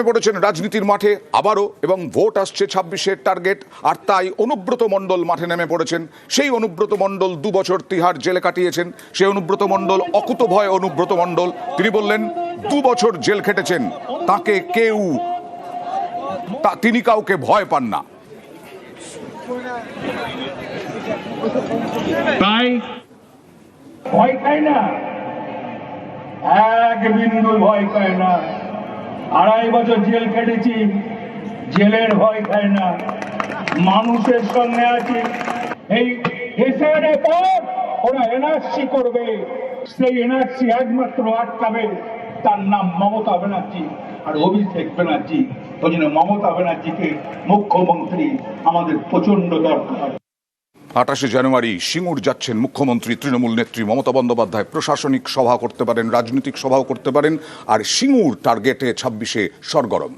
পড়েছেন রাজনীতির মাঠে আবারও, এবং ভোট আসছে 26-এর টার্গেট, আর তাই অনুব্রত মণ্ডল মাঠে নেমে পড়েছেন। সেই অনুব্রত মণ্ডল 2 বছর তিহার জেলে কাটিয়েছেন। সেই অনুব্রত মণ্ডল, অকুতভয় অনুব্রত মণ্ডল, তিনি বললেন 2 বছর জেল খেটেছেন, তাকে তিনি কাউকে ভয় পান না। তাই ভয় খায় না, এক বিন্দু ভয় খায় না। 2.5 বছর জেল কেটেছি, জেলের ভয় খায় না। মানুষের সঙ্গে আছি। এই দেশের পর ওরা এনআরসি করবে, সেই এনআরসি একমাত্র আটকাবে, তার নাম মমতা ব্যানার্জি আর অভিষেক ব্যানার্জি। ওই জন্য মমতা ব্যানার্জিকে মুখ্যমন্ত্রী আমাদের প্রচন্ড দরকার। 28 জানুয়ারি সিঙ্গুর যাচ্ছেন মুখ্যমন্ত্রী। তৃণমূল নেত্রী মমতা বন্দ্যোপাধ্যায় প্রশাসনিক সভা করতে পারেন, রাজনৈতিক সভাও করতে পারেন, আর সিঙ্গুর টার্গেটে 26-এ সরগরম।